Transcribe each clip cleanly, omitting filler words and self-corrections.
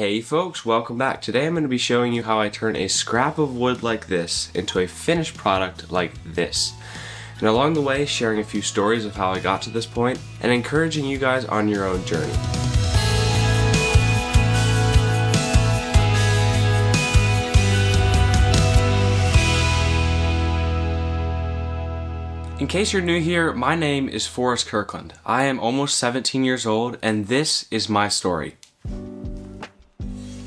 Hey folks, welcome back. Today I'm going to be showing you how I turn a scrap of wood like this into a finished product like this. And along the way, sharing a few stories of how I got to this point and encouraging you guys on your own journey. In case you're new here, my name is Brackin Kirkland. I am almost 17 years old and this is my story.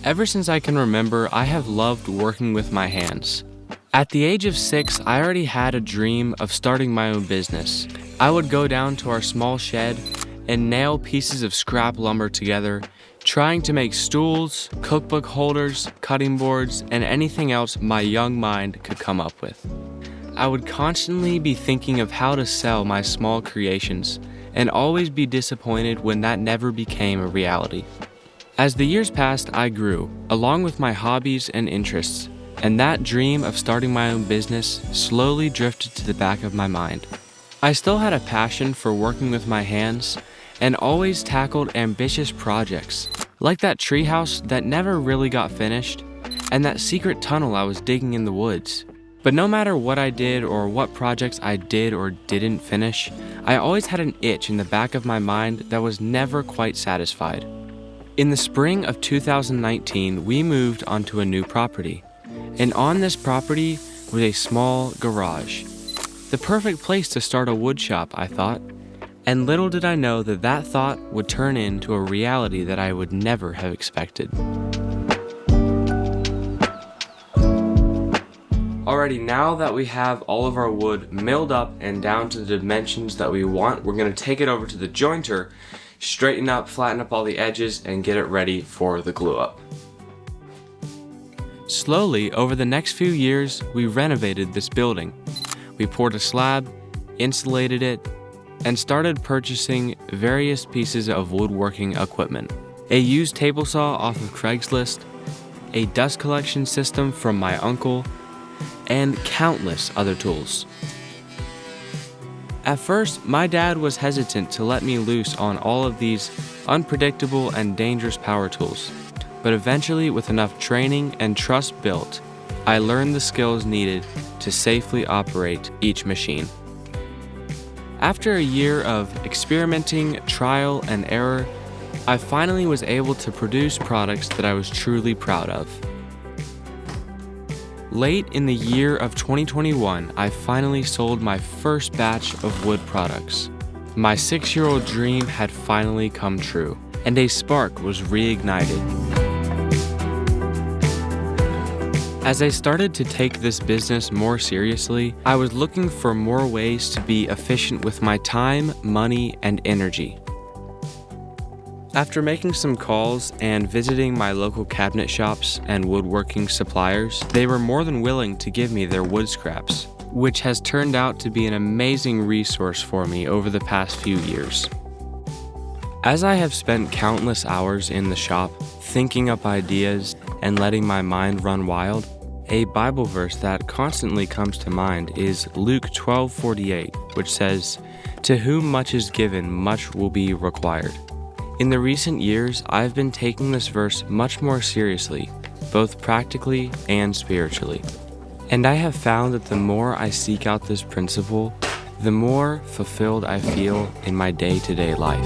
Ever since I can remember, I have loved working with my hands. At the age of 6, I already had a dream of starting my own business. I would go down to our small shed and nail pieces of scrap lumber together, trying to make stools, cookbook holders, cutting boards, and anything else my young mind could come up with. I would constantly be thinking of how to sell my small creations and always be disappointed when that never became a reality. As the years passed, I grew, along with my hobbies and interests, and that dream of starting my own business slowly drifted to the back of my mind. I still had a passion for working with my hands and always tackled ambitious projects, like that treehouse that never really got finished and that secret tunnel I was digging in the woods. But no matter what I did or what projects I did or didn't finish, I always had an itch in the back of my mind that was never quite satisfied. In the spring of 2019, we moved onto a new property, and on this property was a small garage. The perfect place to start a wood shop, I thought, and little did I know that that thought would turn into a reality that I would never have expected. Alrighty, now that we have all of our wood milled up and down to the dimensions that we want, we're going to take it over to the jointer, straighten up, flatten up all the edges, and get it ready for the glue up. Slowly, over the next few years, we renovated this building. We poured a slab, insulated it, and started purchasing various pieces of woodworking equipment. A used table saw off of Craigslist, a dust collection system from my uncle, and countless other tools. At first, my dad was hesitant to let me loose on all of these unpredictable and dangerous power tools, but eventually, with enough training and trust built, I learned the skills needed to safely operate each machine. After a year of experimenting, trial, and error, I finally was able to produce products that I was truly proud of. Late in the year of 2021, I finally sold my first batch of wood products. My 6-year-old dream had finally come true, and a spark was reignited. As I started to take this business more seriously, I was looking for more ways to be efficient with my time, money, and energy. After making some calls and visiting my local cabinet shops and woodworking suppliers, they were more than willing to give me their wood scraps, which has turned out to be an amazing resource for me over the past few years. As I have spent countless hours in the shop, thinking up ideas and letting my mind run wild, a Bible verse that constantly comes to mind is Luke 12:48, which says, "To whom much is given, much will be required." In the recent years, I've been taking this verse much more seriously, both practically and spiritually. And I have found that the more I seek out this principle, the more fulfilled I feel in my day-to-day life.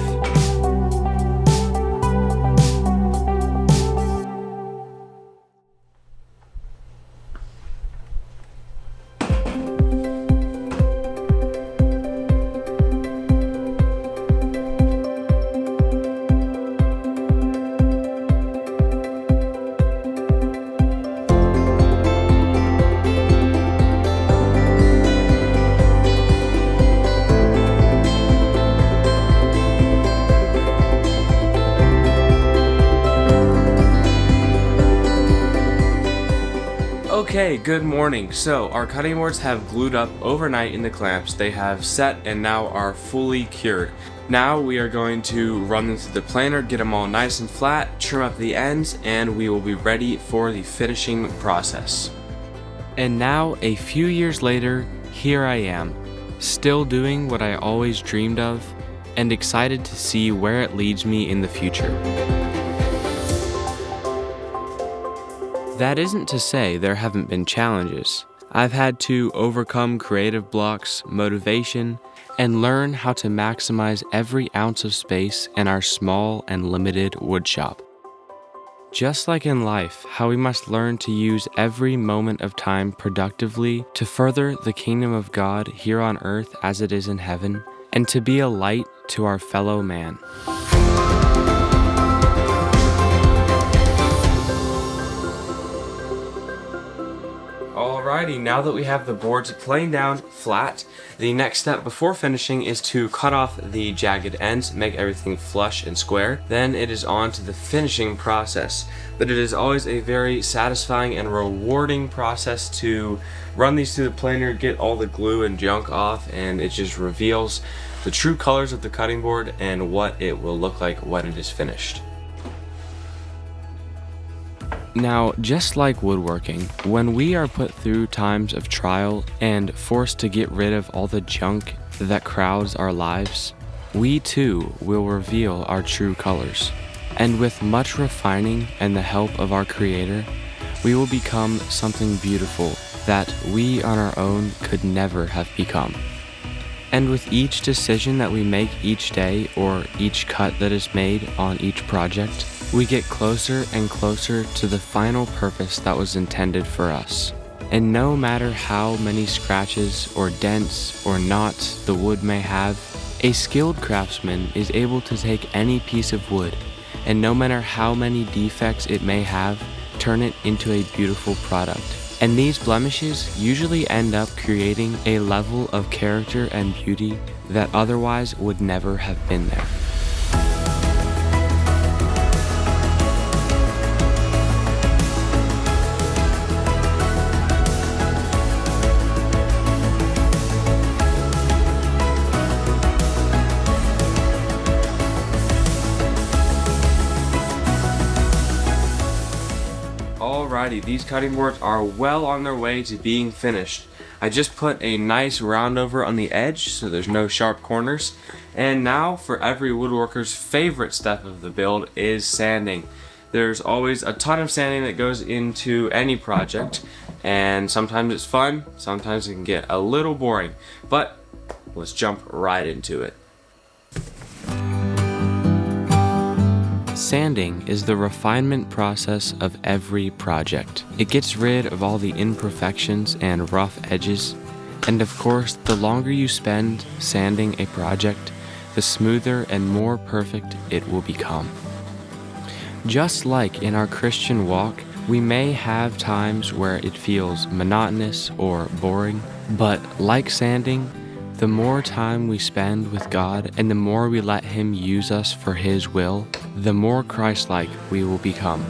Okay, good morning. So our cutting boards have glued up overnight in the clamps. They have set and now are fully cured. Now we are going to run them through the planer, get them all nice and flat, trim up the ends, and we will be ready for the finishing process. And now, a few years later, here I am, still doing what I always dreamed of, and excited to see where it leads me in the future. That isn't to say there haven't been challenges. I've had to overcome creative blocks, motivation, and learn how to maximize every ounce of space in our small and limited woodshop. Just like in life, how we must learn to use every moment of time productively to further the kingdom of God here on earth as it is in heaven, and to be a light to our fellow man. Alrighty, now that we have the boards plain down flat, the next step before finishing is to cut off the jagged ends, make everything flush and square. Then it is on to the finishing process. But it is always a very satisfying and rewarding process to run these through the planer, get all the glue and junk off, and it just reveals the true colors of the cutting board and what it will look like when it is finished. Now, just like woodworking, when we are put through times of trial and forced to get rid of all the junk that crowds our lives, we too will reveal our true colors. And with much refining and the help of our Creator, we will become something beautiful that we on our own could never have become. And with each decision that we make each day or each cut that is made on each project, we get closer and closer to the final purpose that was intended for us. And no matter how many scratches or dents or knots the wood may have, a skilled craftsman is able to take any piece of wood, and no matter how many defects it may have, turn it into a beautiful product. And these blemishes usually end up creating a level of character and beauty that otherwise would never have been there. Alrighty, these cutting boards are well on their way to being finished. I just put a nice round over on the edge so there's no sharp corners. And now for every woodworker's favorite step of the build is sanding. There's always a ton of sanding that goes into any project, and sometimes it's fun, sometimes it can get a little boring, but let's jump right into it. Sanding is the refinement process of every project. It gets rid of all the imperfections and rough edges, and of course, the longer you spend sanding a project, the smoother and more perfect it will become. Just like in our Christian walk, we may have times where it feels monotonous or boring, but like sanding, the more time we spend with God and the more we let Him use us for His will, the more Christ-like we will become.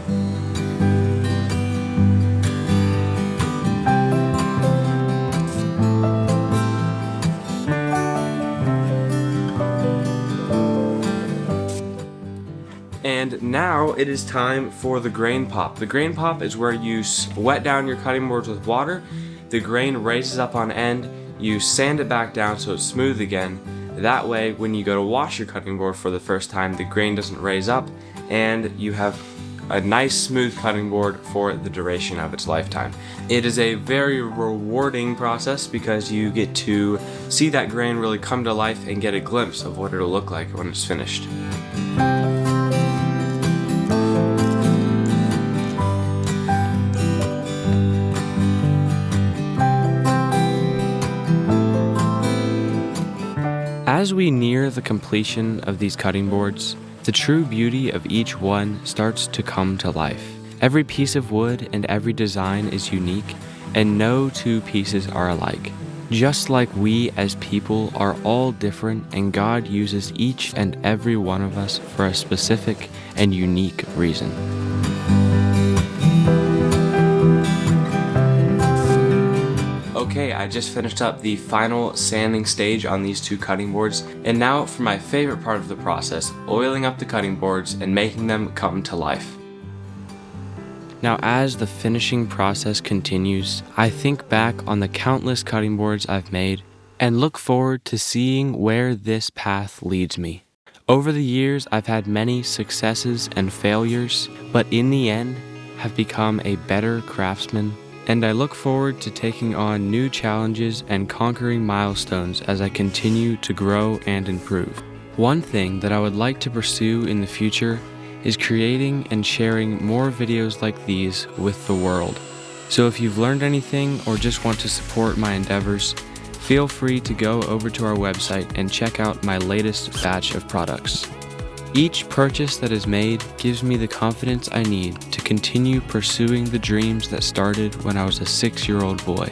And now it is time for the grain pop. The grain pop is where you wet down your cutting boards with water, the grain raises up on end, you sand it back down so it's smooth again. That way, when you go to wash your cutting board for the first time, the grain doesn't raise up, and you have a nice smooth cutting board for the duration of its lifetime. It is a very rewarding process because you get to see that grain really come to life and get a glimpse of what it'll look like when it's finished. As we near the completion of these cutting boards, the true beauty of each one starts to come to life. Every piece of wood and every design is unique, and no two pieces are alike. Just like we as people are all different, and God uses each and every one of us for a specific and unique reason. Okay, I just finished up the final sanding stage on these two cutting boards, and now for my favorite part of the process, oiling up the cutting boards and making them come to life. Now, as the finishing process continues, I think back on the countless cutting boards I've made and look forward to seeing where this path leads me. Over the years, I've had many successes and failures, but in the end, have become a better craftsman, and I look forward to taking on new challenges and conquering milestones as I continue to grow and improve. One thing that I would like to pursue in the future is creating and sharing more videos like these with the world. So if you've learned anything or just want to support my endeavors, feel free to go over to our website and check out my latest batch of products. Each purchase that is made gives me the confidence I need to continue pursuing the dreams that started when I was a 6-year-old boy.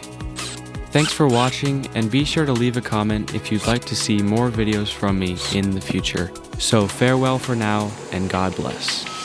Thanks for watching, and be sure to leave a comment if you'd like to see more videos from me in the future. So farewell for now, and God bless.